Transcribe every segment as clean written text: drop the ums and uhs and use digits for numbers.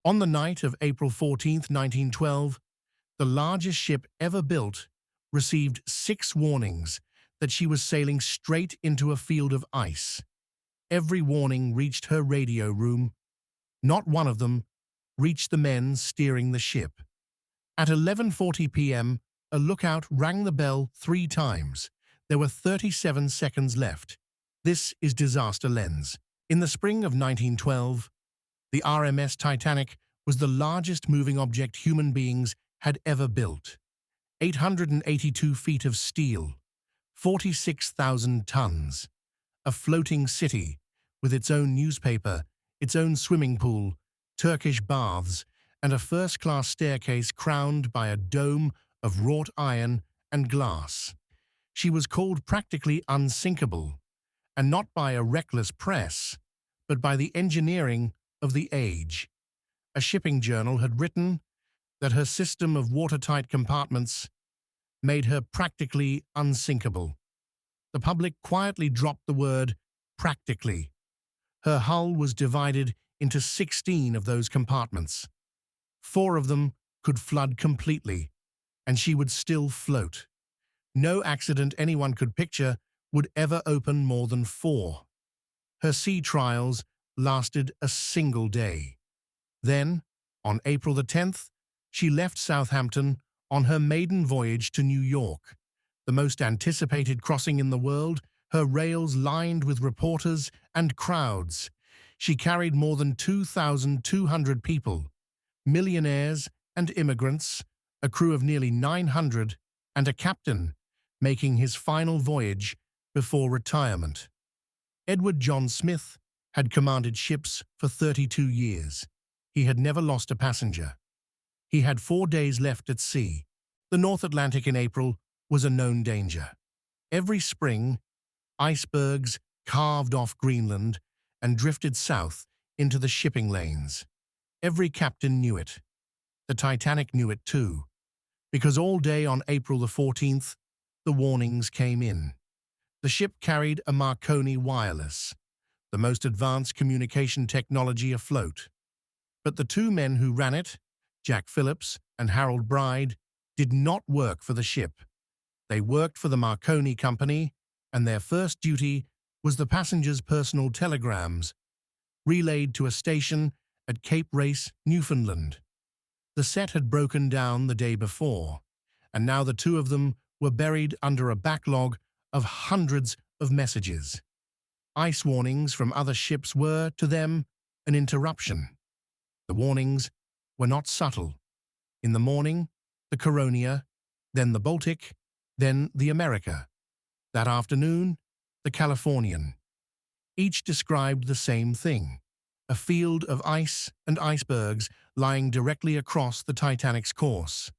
On the night of April 14, 1912, the largest ship ever built received 6 warnings that she was sailing straight into a field of ice. Every warning reached her radio room. Not one of them reached the men steering the ship. At 11:40 p.m., a lookout rang the bell 3 times. There were 37 seconds left. This is disaster lens. In the spring of 1912, the RMS Titanic was the largest moving object human beings had ever built. 882 feet of steel, 46,000 tons. A floating city with its own newspaper, its own swimming pool, Turkish baths, and a first-class staircase crowned by a dome of wrought iron and glass. She was called practically unsinkable, and not by a reckless press, but by the engineering of the age. A shipping journal had written that her system of watertight compartments made her practically unsinkable. The public quietly dropped the word practically. Her hull was divided into 16 of those compartments. 4 of them could flood completely, and she would still float. No accident anyone could picture would ever open more than 4. Her sea trials lasted a single day. Then, on April the 10th, she left Southampton on her maiden voyage to New York, the most anticipated crossing in the world, her rails lined with reporters and crowds. She carried more than 2,200 people, millionaires and immigrants, a crew of nearly 900, and a captain making his final voyage before retirement. Edward John Smith had commanded ships for 32 years. He had never lost a passenger. He had 4 days left at sea. The North Atlantic in April was a known danger. Every spring, icebergs carved off Greenland and drifted south into the shipping lanes. Every captain knew it. The Titanic knew it too, because all day on April the 14th, the warnings came in. The ship carried a Marconi wireless, the most advanced communication technology afloat. But the 2 men who ran it, Jack Phillips and Harold Bride, did not work for the ship. They worked for the Marconi Company, and their first duty was the passengers' personal telegrams, relayed to a station at Cape Race, Newfoundland. The set had broken down the day before, and now the 2 of them were buried under a backlog of hundreds of messages. Ice warnings from other ships were, to them, an interruption. The warnings were not subtle. In the morning, the Coronia, then the Baltic, then the America. That afternoon, the Californian. Each described the same thing, a field of ice and icebergs lying directly across the Titanic's course.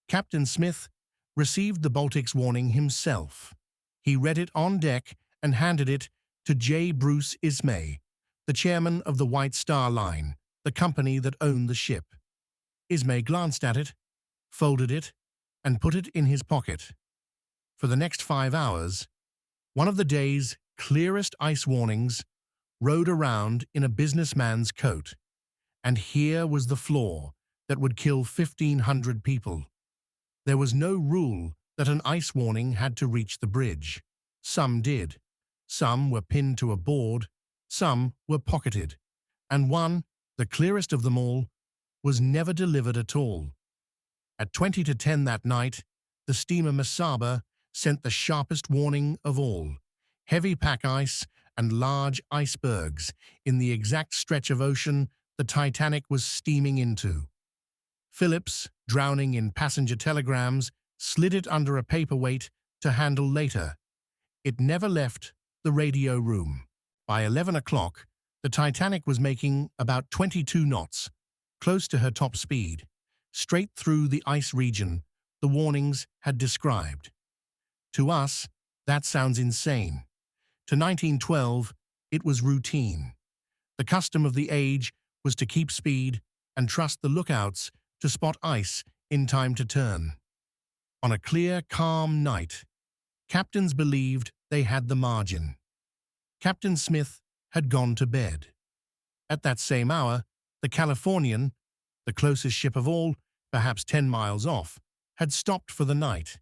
Captain Smith received the Baltic's warning himself. He read it on deck and handed it to J. Bruce Ismay, the chairman of the White Star Line, the company that owned the ship. Ismay glanced at it, folded it, and put it in his pocket. For the next 5 hours, one of the day's clearest ice warnings rode around in a businessman's coat. And here was the flaw that would kill 1,500 people. There was no rule that an ice warning had to reach the bridge. Some did. Some were pinned to a board, some were pocketed, and one, the clearest of them all, was never delivered at all. At 20 to 10 that night, the steamer Mesaba sent the sharpest warning of all: heavy pack ice and large icebergs in the exact stretch of ocean the Titanic was steaming into. Phillips, drowning in passenger telegrams, slid it under a paperweight to handle later. It never left the radio room. By 11 o'clock, the Titanic was making about 22 knots, close to her top speed, straight through the ice region the warnings had described. To us, that sounds insane. To 1912, it was routine. The custom of the age was to keep speed and trust the lookouts to spot ice in time to turn. On a clear, calm night, captains believed they had the margin. Captain Smith had gone to bed. At that same hour, The Californian, the closest ship of all, perhaps 10 miles off, had stopped for the night,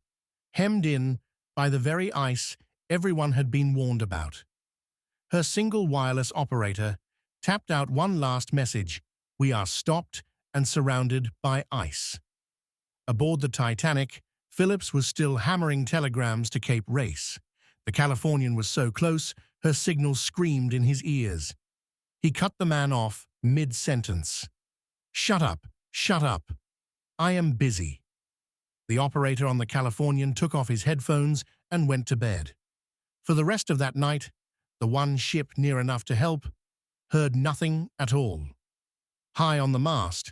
hemmed in by the very ice everyone had been warned about. Her single wireless operator tapped out one last message: "We are stopped and surrounded by ice." Aboard the Titanic, Phillips was still hammering telegrams to Cape Race. The Californian was so close, her signal screamed in his ears. He cut the man off mid-sentence. "Shut up, shut up. I am busy." The operator on the Californian took off his headphones and went to bed. For the rest of that night, the one ship near enough to help heard nothing at all. High on the mast,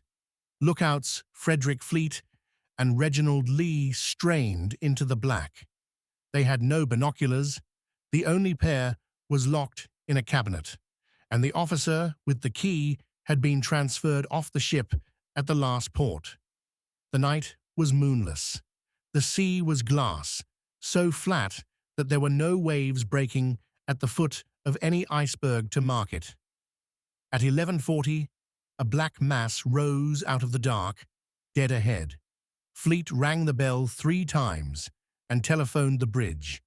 lookouts Frederick Fleet and Reginald Lee strained into the black. They had no binoculars. The only pair was locked in a cabinet, and the officer with the key had been transferred off the ship at the last port. The night was moonless. The sea was glass, so flat that there were no waves breaking at the foot of any iceberg to mark it. At 11:40, a black mass rose out of the dark, dead ahead. Fleet rang the bell 3 times and telephoned the bridge.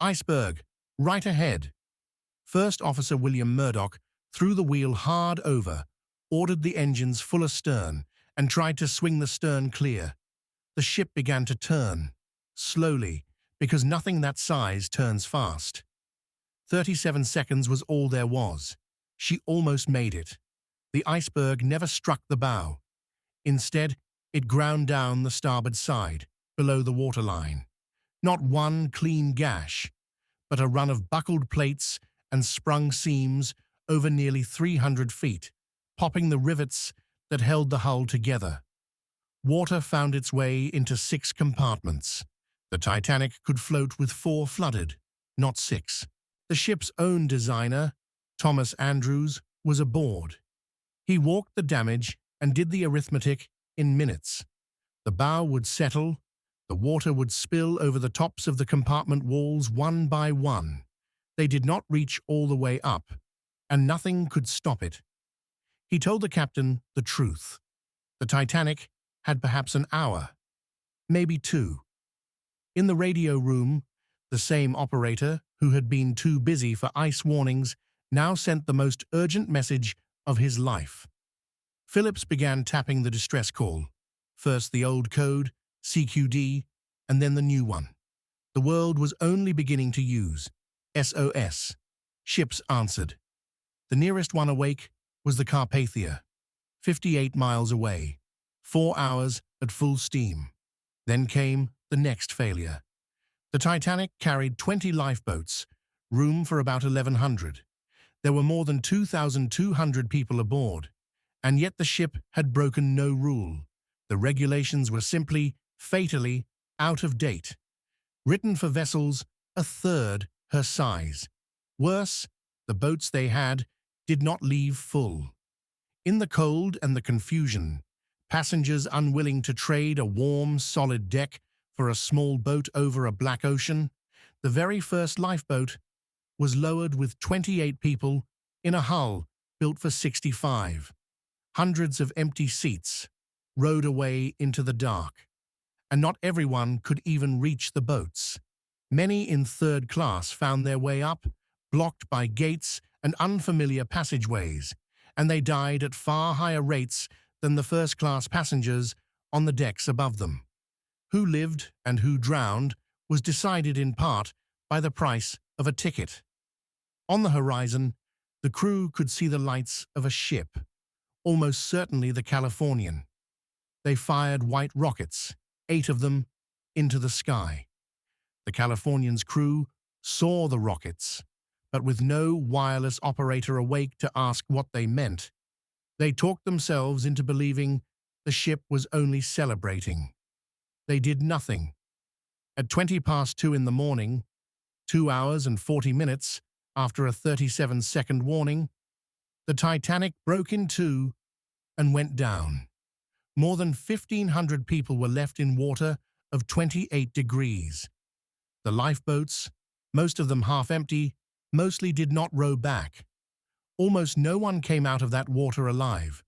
"Iceberg, right ahead." First Officer William Murdoch threw the wheel hard over, ordered the engines full astern, and tried to swing the stern clear. The ship began to turn, slowly, because nothing that size turns fast. 37 seconds was all there was. She almost made it. The iceberg never struck the bow. Instead, it ground down the starboard side, below the waterline. Not one clean gash, but a run of buckled plates and sprung seams over nearly 300 feet, popping the rivets that held the hull together. Water found its way into 6 compartments. The Titanic could float with 4 flooded, not 6. The ship's own designer, Thomas Andrews, was aboard. He walked the damage and did the arithmetic in minutes. The bow would settle, the water would spill over the tops of the compartment walls one by one. They did not reach all the way up, and nothing could stop it. He told the captain the truth. The Titanic had perhaps an hour, maybe 2. In the radio room, the same operator, who had been too busy for ice warnings, now sent the most urgent message of his life. Phillips began tapping the distress call. First the old code, CQD, and then the new one. The world was only beginning to use SOS. Ships answered. The nearest one awake was the Carpathia, 58 miles away, 4 hours at full steam. Then came the next failure. The Titanic carried 20 lifeboats, room for about 1,100. There were more than 2,200 people aboard, and yet the ship had broken no rule. The regulations were simply, fatally, out of date. Written for vessels a third her size. Worse, the boats they had did not leave full. In the cold and the confusion, passengers unwilling to trade a warm, solid deck for a small boat over a black ocean, the very first lifeboat was lowered with 28 people in a hull built for 65. Hundreds of empty seats rowed away into the dark, and not everyone could even reach the boats. Many in third class found their way up, blocked by gates and unfamiliar passageways, and they died at far higher rates than the first-class passengers on the decks above them. Who lived and who drowned was decided in part by the price of a ticket. On the horizon, the crew could see the lights of a ship, almost certainly the Californian. They fired white rockets, 8 of them, into the sky. The Californian's crew saw the rockets, but with no wireless operator awake to ask what they meant, they talked themselves into believing the ship was only celebrating. They did nothing. At 2:20 in the morning, 2 hours and 40 minutes after a 37-second warning, the Titanic broke in 2 and went down. More than 1,500 people were left in water of 28 degrees. The lifeboats, most of them half empty, mostly did not row back. Almost no one came out of that water alive.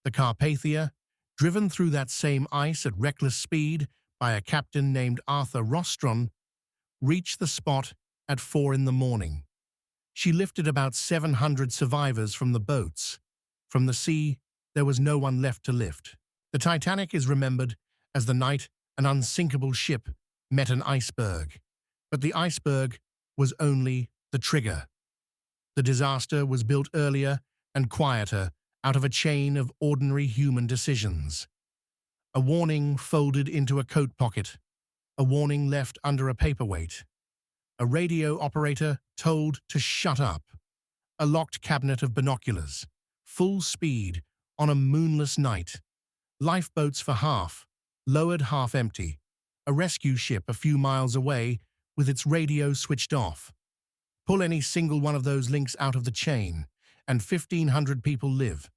The Carpathia, driven through that same ice at reckless speed by a captain named Arthur Rostron, reached the spot at 4 in the morning. She lifted about 700 survivors from the boats. From the sea, there was no one left to lift. The Titanic is remembered as the night an unsinkable ship met an iceberg. But the iceberg was only the trigger. The disaster was built earlier and quieter out of a chain of ordinary human decisions. A warning folded into a coat pocket. A warning left under a paperweight. A radio operator told to shut up. A locked cabinet of binoculars. Full speed on a moonless night. Lifeboats for half, lowered half empty. A rescue ship a few miles away with its radio switched off. Pull any single one of those links out of the chain, and 1,500 people live.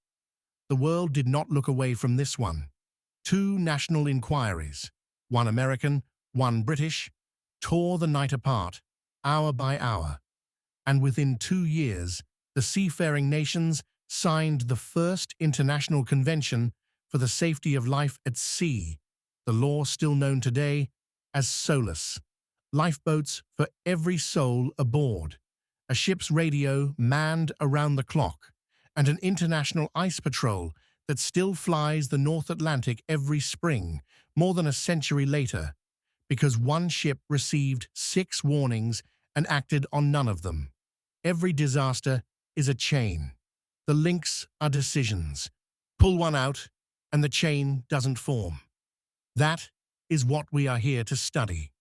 The world did not look away from this one. 2 national inquiries, one American, one British, tore the night apart, hour by hour. And within 2 years, the seafaring nations signed the first international convention for the safety of life at sea, the law still known today as SOLAS. Lifeboats for every soul aboard, a ship's radio manned around the clock, and an international ice patrol that still flies the North Atlantic every spring, more than a century later, because one ship received 6 warnings and acted on none of them. Every disaster is a chain. The links are decisions. Pull one out, and the chain doesn't form. That is what we are here to study.